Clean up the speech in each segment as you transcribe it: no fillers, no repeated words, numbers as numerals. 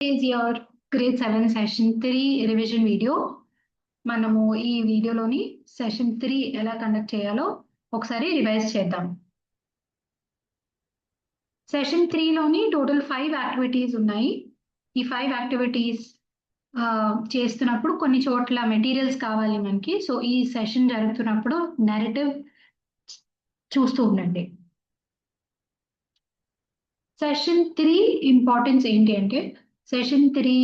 Is your grade 7 session 3 revision video. మనము ఈ వీడియోలోని సెషన్ 3 ఎలా కండక్ట్ చేయాలో ఒకసారి రివైజ్ చేద్దాం. సెషన్ 3 లోని టోటల్ 5 యాక్టివిటీస్ ఉన్నాయి. ఈ 5 యాక్టివిటీస్ చేస్తున్నప్పుడు కొన్ని చోట్ల మెటీరియల్స్ కావాలి మనకి. సో ఈ సెషన్ జరుగుతున్నప్పుడు narrative చూస్తూ ఉండండి. సెషన్ 3 ఇంపార్టెన్స్ ఏంటి అంటే Session 3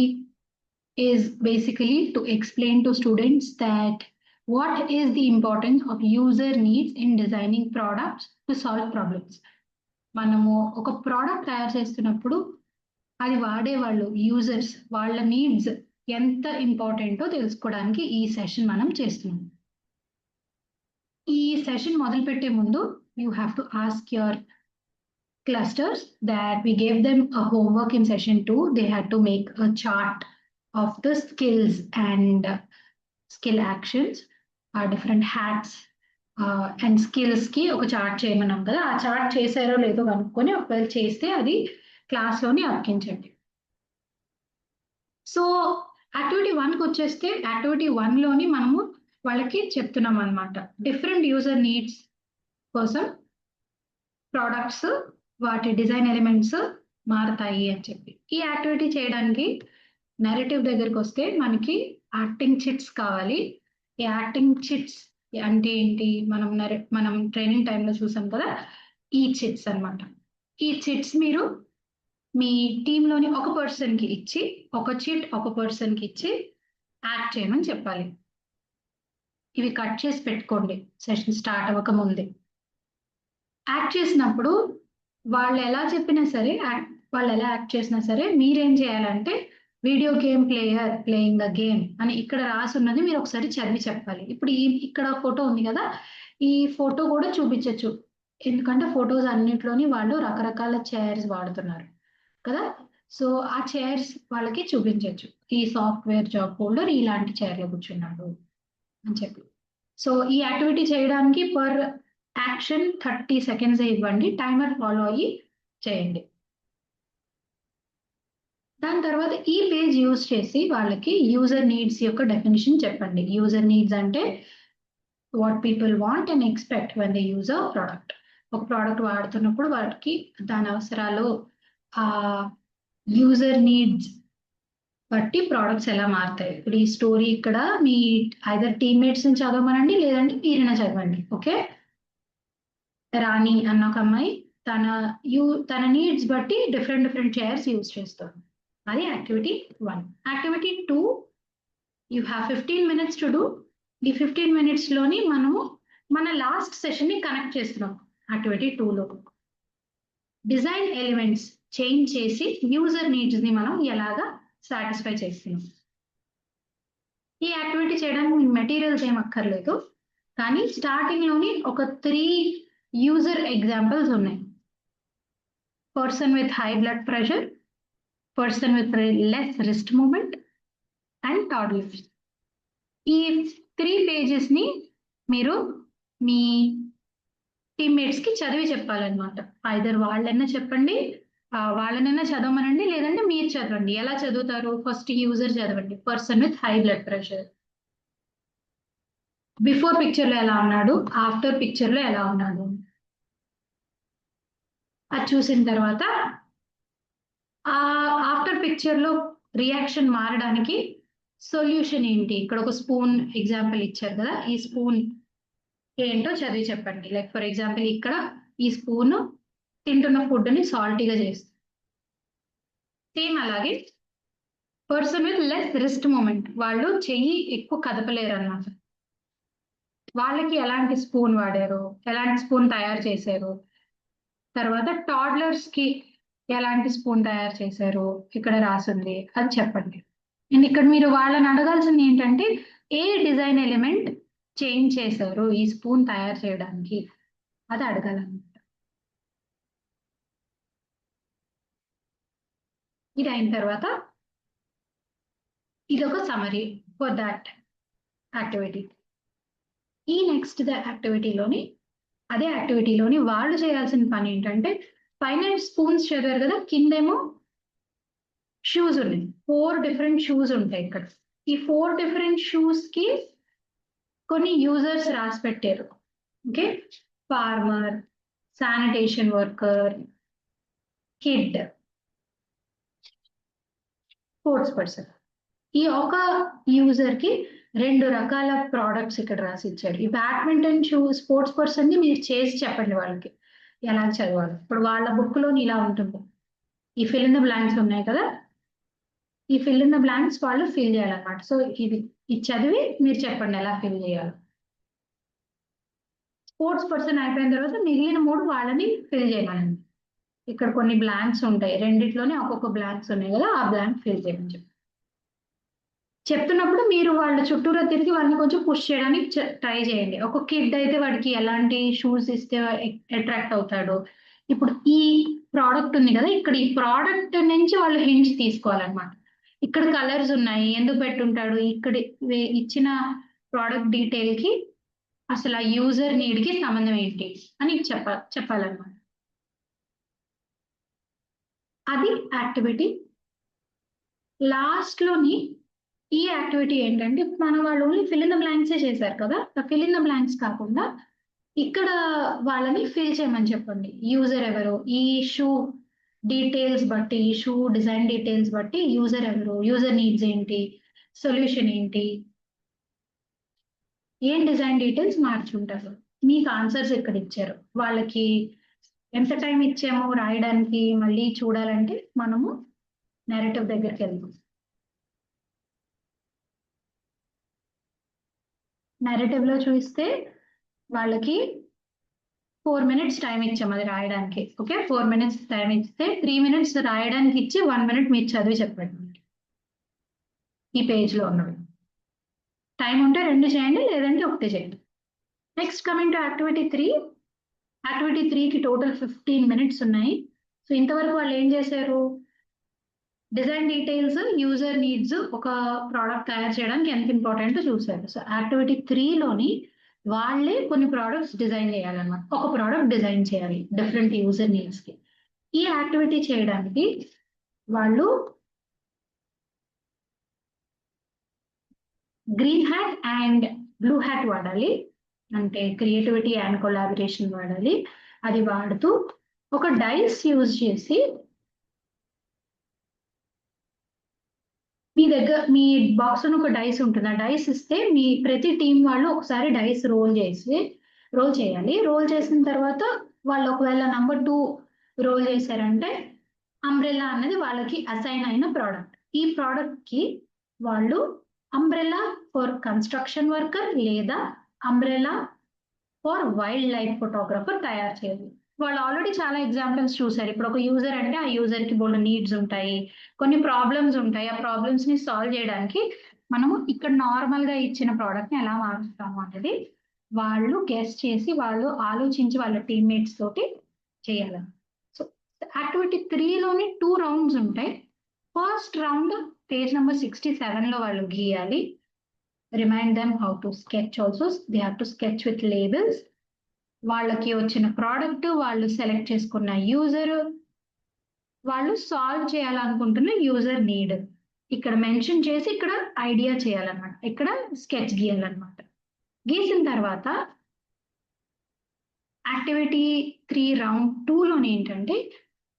is basically to explain to students that what is the importance of user needs in designing products to solve problems. మనము ఒక ప్రోడక్ట్ తయారు చేస్తున్నప్పుడు అది వాడే వాళ్ళు యూజర్స్ వాళ్ళ నీడ్స్ ఎంత ఇంపార్టెంటో తెలుసుకోవడానికి ఈ సెషన్ మనం చేస్తున్నాం. ఈ సెషన్ మొదలుపెట్టే ముందు you have to ask your clusters that we gave them a homework in session 2. They had to make a chart of the skills and skill actions, different hats and skills ki oka chart cheyamanam kada aa chart chesaro ledo kanukoni okvel cheste adi class loni akkinchandi. So activity 1 ki vacheste activity 1 loni manamu వాళ్ళకి చెప్తున్నాం అన్నమాట. Different user needs కోసం products వాటి design elements మారుతాయి అని చెప్పి ఈ activity చేయడానికి నరేటివ్ దగ్గరికి వస్తే మనకి యాక్టింగ్ చిట్స్ కావాలి. ఈ యాక్టింగ్ చిట్స్ అంటే ఏంటి మనం ట్రైనింగ్ టైంలో చూసాం కదా, ఈ చిట్స్ అన్నమాట. ఈ చిట్స్ మీరు మీ టీంలోని ఒక పర్సన్కి ఇచ్చి ఒక చిట్ ఒక పర్సన్కి ఇచ్చి యాక్ట్ చేయమని చెప్పాలి. ఇవి కట్ చేసి పెట్టుకోండి సెషన్ స్టార్ట్ అవ్వక ముందే. యాక్ట్ చేసినప్పుడు వాళ్ళు ఎలా చెప్పినా సరే వాళ్ళు ఎలా యాక్ట్ చేసినా సరే మీరేం చేయాలంటే video game player playing a game అని ఇక్కడ రాసి ఉన్నది మీరు ఒకసారి చదివి చెప్పాలి. ఇప్పుడు ఇక్కడ ఫోటో ఉంది కదా, ఈ ఫోటో కూడా చూపించవచ్చు, ఎందుకంటే ఫొటోస్ అన్నిట్లోని వాళ్ళు రకరకాల చైర్స్ వాడుతున్నారు కదా. సో ఆ చైర్స్ వాళ్ళకి చూపించవచ్చు. ఈ సాఫ్ట్వేర్ జాబ్ హోల్డర్ ఇలాంటి చైర్లో కూర్చున్నాడు అని చెప్పి. సో ఈ యాక్టివిటీ చేయడానికి పర్ యాక్షన్ 30 seconds ఇవ్వండి, టైమర్ ఫాలో అయ్యి చేయండి. దాని తర్వాత ఈ పేజ్ యూజ్ చేసి వాళ్ళకి యూజర్ నీడ్స్ యొక్క డెఫినేషన్ చెప్పండి. యూజర్ నీడ్స్ అంటే what people want and expect when they use a product. ఒక ప్రోడక్ట్ వాడుతున్నప్పుడు వాటికి దాని అవసరాలు ఆ యూజర్ నీడ్స్ బట్టి ప్రోడక్ట్స్ ఎలా మారుతాయి. ఇప్పుడు ఈ స్టోరీ ఇక్కడ మీ ఐదర్ టీమ్మేట్స్ ని చదవమనండి లేదంటే మీరైనా చదవండి. ఓకే, రాణి అన్న ఒక అమ్మాయి తన నీడ్స్ బట్టి డిఫరెంట్ చైర్స్ యూజ్ చేస్తుంది. అది activity 1. Activity 2 you have 15 minutes to do. ఈ 15 minutes లోని మనము మన లాస్ట్ సెషన్ ని కనెక్ట్ చేస్తున్నాం. యాక్టివిటీ 2లో డిజైన్ ఎలిమెంట్స్ చేంజ్ చేసి యూజర్ నీడ్స్ ని మనం ఎలాగా సాటిస్ఫై చేస్తున్నాం. ఈ యాక్టివిటీ చేయడానికి మెటీరియల్స్ ఏం అక్కర్లేదు, కానీ స్టార్టింగ్ లోని ఒక 3 యూజర్ ఎగ్జాంపుల్స్ ఉన్నాయి. Person with high blood pressure, person with less wrist movement and toddlers. ఈ 3 pages ని మీరు మీ టీమ్మేట్స్ కి చదివి చెప్పాలన్నమాట. ఐదర్ వాళ్ళైనా చెప్పండి, వాళ్ళనైనా చదవమనండి లేదంటే మీరు చదవండి. ఎలా చదువుతారు? ఫస్ట్ యూజర్ చదవండి. Person with high blood pressure before picture లో ఎలా ఉన్నాడు, ఆఫ్టర్ పిక్చర్ లో ఎలా ఉన్నాడు అది చూసిన తర్వాత ఆఫ్టర్ పిక్చర్ లో రియాక్షన్ మారడానికి సొల్యూషన్ ఏంటి. ఇక్కడ ఒక స్పూన్ ఎగ్జాంపుల్ ఇచ్చారు కదా, ఈ స్పూన్ ఏంటో చదివి చెప్పండి. లైక్ ఫర్ ఎగ్జాంపుల్ ఇక్కడ ఈ స్పూన్ తింటున్న ఫుడ్ ని సాల్టీగా చేస్తుంది. సేమ్ అలాగే person with less wrist movement, వాళ్ళు చెయ్యి ఎక్కువ కదపలేరు అన్నమాట. వాళ్ళకి ఎలాంటి స్పూన్ వాడారు, ఎలాంటి స్పూన్ తయారు చేశారు, తర్వాత టాడ్లర్స్ కి ఎలాంటి స్పూన్ తయారు చేశారు ఇక్కడ రాసింది అది చెప్పండి. అండ్ ఇక్కడ మీరు వాళ్ళని అడగాల్సింది ఏంటంటే ఏ డిజైన్ ఎలిమెంట్ చేంజ్ చేశారు ఈ స్పూన్ తయారు చేయడానికి, అది అడగాలన్నమాట. ఇది అయిన తర్వాత ఇది ఒక సమరీ ఫర్ దాట్ యాక్టివిటీ. ఈ నెక్స్ట్ యాక్టివిటీలోని అదే యాక్టివిటీలోని వాళ్ళు చేయాల్సిన పని ఏంటంటే పైన స్పూన్స్ చదివారు కదా, కిందేమో షూస్ ఉన్నాయి, 4 డిఫరెంట్ షూస్ ఉంటాయి ఇక్కడ. ఈ 4 డిఫరెంట్ షూస్ కి కొన్ని యూజర్స్ రాసి పెట్టారు. Okay, farmer, sanitation worker, kid, sports person. ఈ ఒక యూజర్ కి 2 రకాల ప్రోడక్ట్స్ ఇక్కడ రాసి ఇచ్చారు. ఈ బ్యాడ్మింటన్ షూ స్పోర్ట్స్ పర్సన్ ని మీరు చేసి చెప్పండి వాళ్ళకి ఎలా చదవాలి. ఇప్పుడు వాళ్ళ బుక్ లోని ఇలా ఉంటుంది, ఈ ఫిల్ ఇన్ ద బ్లాంక్స్ ఉన్నాయి కదా, ఈ ఫిల్ ఇన్ ద బ్లాంక్స్ వాళ్ళు ఫిల్ చేయాలన్నమాట. సో ఇది చదివి మీరు చెప్పండి ఎలా ఫిల్ చేయాలి. స్పోర్ట్స్ పర్సన్ అయిపోయిన తర్వాత మిగిలిన 3 వాళ్ళని ఫిల్ చేయమనండి. ఇక్కడ కొన్ని బ్లాంక్స్ ఉంటాయి, రెండిట్లోనే ఒక్కొక్క బ్లాంక్స్ ఉన్నాయి కదా, ఆ బ్లాంక్ ఫిల్ చేయమని చెప్పి చెప్తున్నప్పుడు మీరు వాళ్ళ చుట్టూరా తిరిగి వాళ్ళని కొంచెం పుష్ చేయడానికి ట్రై చేయండి. ఒక కిడ్ అయితే వాడికి ఎలాంటి షూస్ ఇస్తే అట్రాక్ట్ అవుతాడు. ఇప్పుడు ఈ ప్రోడక్ట్ ఉంది కదా, ఇక్కడ ఈ ప్రోడక్ట్ నుంచి వాళ్ళు హింట్స్ తీసుకోవాలన్నమాట. ఇక్కడ కలర్స్ ఉన్నాయి, ఎందుకు పెట్టుంటాడు, ఇక్కడ ఇచ్చిన ప్రోడక్ట్ డీటెయిల్ కి అసలు ఆ యూజర్ నీడ్ కి సంబంధం ఏంటి అని చెప్పాలన్నమాట. అది యాక్టివిటీ. లాస్ట్ లోని ఈ యాక్టివిటీ ఏంటంటే, మనం వాళ్ళు ఓన్లీ ఫిల్ ఇన్ ద బ్లాంక్సే చేశారు కదా, ఫిల్ ఇన్ ద బ్లాంక్స్ కాకుండా ఇక్కడ వాళ్ళని ఫిల్ చేయమని చెప్పండి. యూజర్ ఎవరు, ఈ షూ డీటెయిల్స్ బట్టి, షూ డిజైన్ డీటెయిల్స్ బట్టి యూజర్ ఎవరు, యూజర్ నీడ్స్ ఏంటి, సొల్యూషన్ ఏంటి, ఏం డిజైన్ డీటెయిల్స్ మార్చుంటారు. మీకు ఆన్సర్స్ ఇక్కడ ఇచ్చారు. వాళ్ళకి ఎంత టైం ఇచ్చామో రాయడానికి మళ్ళీ చూడాలంటే మనము నెరేటివ్ దగ్గరికి వెళ్తాం. నెరేటివ్ లో చూస్తే వాళ్ళకి 4 minutes టైం ఇచ్చాం అది రాయడానికి. ఓకే, 4 minutes టైం ఇస్తే 3 minutes రాయడానికి ఇచ్చి 1 minute మీరు చదివి చెప్పండి. ఈ పేజ్ లో ఉన్నవి టైం ఉంటే 2 చేయండి, లేదంటే 1 చేయండి. Next coming to activity 3. Activity 3కి టోటల్ 15 minutes ఉన్నాయి. సో ఇంతవరకు వాళ్ళు ఏం చేశారు, డిజైన్ డీటెయిల్స్, యూజర్ నీడ్స్, ఒక ప్రోడక్ట్ తయారు చేయడానికి ఎంత ఇంపార్టెంట్ చూసారు. సో యాక్టివిటీ 3లోని వాళ్ళే కొన్ని ప్రోడక్ట్స్ డిజైన్ చేయాలన్నమాట. ఒక ప్రోడక్ట్ డిజైన్ చేయాలి డిఫరెంట్ యూజర్ నీడ్స్ కి. ఈ యాక్టివిటీ చేయడానికి వాళ్ళు green hat and blue hat వాడాలి, అంటే క్రియేటివిటీ అండ్ కొలాబరేషన్ వాడాలి. అది వాడుతూ ఒక డైస్ యూజ్ చేసి మీ దగ్గర మీ బాక్స్ లో ఒక డైస్ ఉంటుంది, ఆ డైస్ ఇస్తే మీ ప్రతి టీం వాళ్ళు ఒకసారి డైస్ రోల్ చేయాలి. రోల్ చేసిన తర్వాత వాళ్ళు ఒకవేళ నంబర్ 2 రోల్ చేశారంటే అంబ్రెల్లా అన్నది వాళ్ళకి అసైన్ అయిన ప్రోడక్ట్. ఈ ప్రోడక్ట్ కి వాళ్ళు అంబ్రెల్లా ఫర్ కన్స్ట్రక్షన్ వర్కర్ లేదా umbrella for wild life photographer తయారు చేయాలి. వాళ్ళు ఆల్రెడీ చాలా ఎగ్జాంపుల్స్ చూసారు. ఇప్పుడు ఒక యూజర్ అంటే ఆ యూజర్ కి బోల్డ్ నీడ్స్ ఉంటాయి, కొన్ని ప్రాబ్లమ్స్ ఉంటాయి. ఆ ప్రాబ్లమ్స్ ని సాల్వ్ చేయడానికి మనము ఇక్కడ నార్మల్ గా ఇచ్చిన ప్రోడక్ట్ ని ఎలా మారుస్తాము అనేది వాళ్ళు గెస్ చేసి, వాళ్ళు ఆలోచించి వాళ్ళ టీమ్మేట్స్ తోటి చేయాలి. సో యాక్టివిటీ 3లోని 2 rounds ఉంటాయి. ఫస్ట్ రౌండ్ పేజ్ నెంబర్ 67 లో వాళ్ళు గీయాలి. Remind them how to sketch also, they have to sketch with labels. వాళ్ళకి వచ్చిన ప్రోడక్ట్, వాళ్ళు సెలెక్ట్ చేసుకున్న యూజర్, వాళ్ళు సాల్వ్ చేయాలనుకుంటున్న యూజర్ నీడ్ ఇక్కడ మెన్షన్ చేసి ఇక్కడ ఐడియా చేయాలన్నమాట, ఇక్కడ స్కెచ్ గీయాలన్నమాట. గీసిన తర్వాత యాక్టివిటీ 3 round 2లోని ఏంటంటే,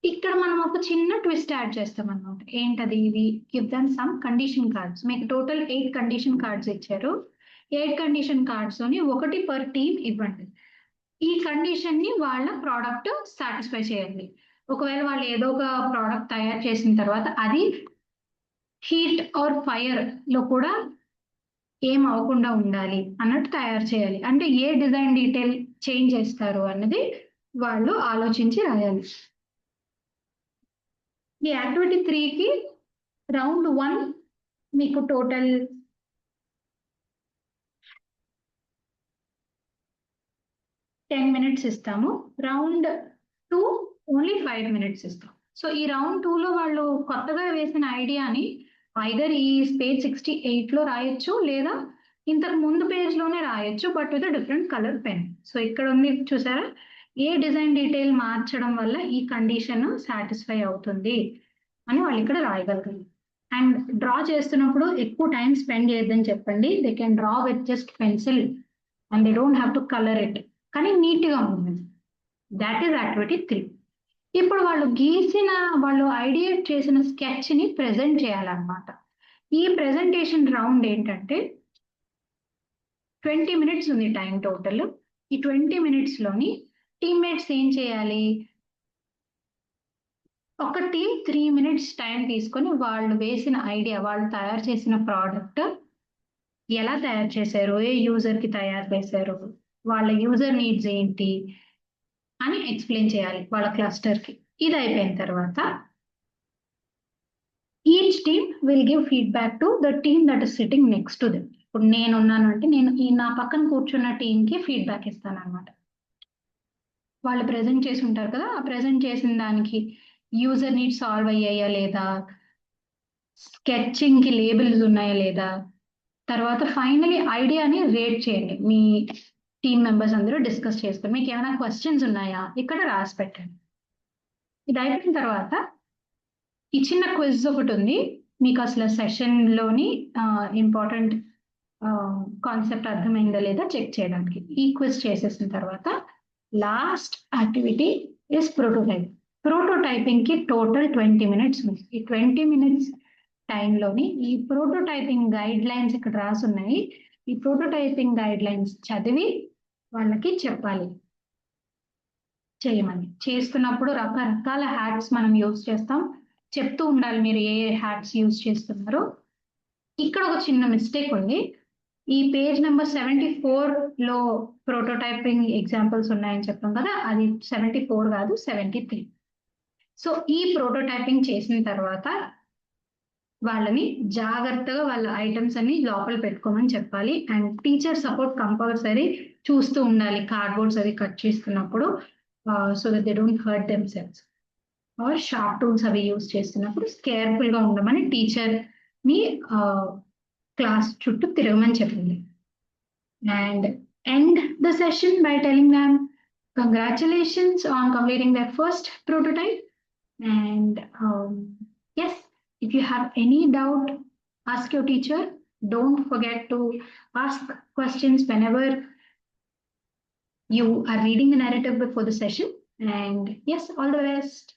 ఇక్కడ మనం ఒక చిన్న ట్విస్ట్ యాడ్ చేస్తాం అన్నమాట. ఏంటది, ఇవి give them some condition cards. మీకు టోటల్ 8 కండిషన్ కార్డ్స్ ఇచ్చారు. 8 కండిషన్ కార్డ్స్ లోని 1 పర్ టీమ్ ఇవ్వండి. ఈ కండిషన్ ని వాళ్ళ ప్రోడక్ట్ సాటిస్ఫై చేయండి. ఒకవేళ వాళ్ళు ఏదో ఒక ప్రోడక్ట్ తయారు చేసిన తర్వాత అది హీట్ ఆర్ ఫైర్ లో కూడా ఏం అవ్వకుండా ఉండాలి అన్నట్టు తయారు చేయాలి. అంటే ఏ డిజైన్ డీటెయిల్ చేంజ్ చేస్తారు అన్నది వాళ్ళు ఆలోచించి రాయాలి. ఈ యాక్టివిటీ 3కి రౌండ్ 1 మీకు టోటల్ 10 minutes ఇస్తాము. రౌండ్ 2 ఓన్లీ 5 minutes ఇస్తాం. సో ఈ రౌండ్ 2లో వాళ్ళు కొత్తగా వేసిన ఐడియాని ఐదర్ ఈ పేజ్ 68లో రాయొచ్చు, లేదా ఇంతకు ముందు పేజ్ లోనే రాయొచ్చు, but with different colour pen. So ఇక్కడ ఉంది చూసారా, ఏ డిజైన్ డీటెయిల్ మార్చడం వల్ల ఈ కండిషన్ సాటిస్ఫై అవుతుంది అని వాళ్ళు ఇక్కడ రాయగలగాలి. అండ్ డ్రా చేస్తున్నప్పుడు ఎక్కువ టైం స్పెండ్ చేయొద్దని చెప్పండి. They can draw with just pencil and they don't have to colour it. కానీ నీట్గా ఉంటుంది. That is activity 3. ఇప్పుడు వాళ్ళు ఐడియేట్ చేసిన స్కెచ్ ని ప్రెజెంట్ చేయాలన్నమాట. ఈ ప్రెజెంటేషన్ రౌండ్ ఏంటంటే 20 minutes ఉంది టైం టోటల్. ఈ 20 minutes లోని టీమ్మేట్స్ ఏం చేయాలి, ఒక టీం 3 minutes టైం తీసుకొని వాళ్ళు వేసిన ఐడియా, వాళ్ళు తయారు చేసిన ప్రోడక్ట్ ఎలా తయారు చేశారు, ఏ యూజర్ కి తయారు చేశారు, వాళ్ళ యూజర్ నీడ్స్ ఏంటి అని ఎక్స్ప్లెయిన్ చేయాలి వాళ్ళ క్లస్టర్ కి. ఇది అయిపోయిన తర్వాత each team will give feedback to the team that is sitting next to them. ఇప్పుడు నేను ఉన్నాను అంటే నేను నా పక్కన కూర్చున్న టీమ్ కి ఫీడ్బ్యాక్ ఇస్తాను అనమాట. వాళ్ళు ప్రెజెంట్ చేసి ఉంటారు కదా, ఆ ప్రెజెంట్ చేసిన దానికి యూజర్ నీడ్ సాల్వ్ అయ్యాయా లేదా, స్కెచింగ్ కి లేబుల్స్ ఉన్నాయా లేదా, తర్వాత ఫైనలీ ఐడియాని రేట్ చేయండి. మీ టీమ్ మెంబర్స్ అందరూ డిస్కస్ చేస్తారు. మీకు ఏమైనా క్వశ్చన్స్ ఉన్నాయా ఇక్కడ రాసి పెట్టండి. ఇది అయిపోయిన తర్వాత ఈ చిన్న క్విజ్ ఒకటి ఉంది. మీకు అసలు సెషన్ లోని ఇంపార్టెంట్ కాన్సెప్ట్ అర్థమైందా లేదా చెక్ చేయడానికి. ఈ క్విజ్ చేసేసిన తర్వాత last activity is prototype. Prototyping కి టోటల్ 20 minutes ఉంది. ఈ 20 minutes టైంలోని ఈ ప్రోటోటైపింగ్ గైడ్ లైన్స్ ఇక్కడ రాసి ఉన్నాయి. ఈ ప్రోటోటైపింగ్ గైడ్ లైన్స్ చదివి వాళ్ళకి చెప్పాలి చేయమని. చేస్తున్నప్పుడు రకరకాల హ్యాట్స్ మనం యూజ్ చేస్తాం. చెప్తూ ఉండాలి మీరు ఏ హ్యాట్స్ యూజ్ చేస్తున్నారో. ఇక్కడ ఒక చిన్న మిస్టేక్ ఉంది. ఈ పేజ్ నెంబర్ 74 లో ప్రోటోటైపింగ్ ఎగ్జాంపుల్స్ ఉన్నాయని చెప్పాం కదా, అది 74 కాదు 73. సో ఈ ప్రోటోటైపింగ్ చేసిన తర్వాత వాళ్ళని జాగ్రత్తగా వాళ్ళ ఐటమ్స్ అన్ని లోపల పెట్టుకోమని చెప్పాలి. అండ్ టీచర్ సపోర్ట్ కంపల్సరీ చూస్తూ ఉండాలి కార్డ్బోర్డ్స్ అవి కట్ చేస్తున్నప్పుడు, so that they don't hurt themselves. Or sharp tools అవి యూజ్ చేస్తున్నప్పుడు కేర్ఫుల్ గా ఉండమని టీచర్ ని క్లాస్ చుట్టూ తిరగమని చెప్పింది. And end the session by telling them congratulations on completing their first prototype. And yes, if you have any doubt, ask your teacher. Don't forget to ask questions whenever you are reading the narrative before the session. And yes, all the best.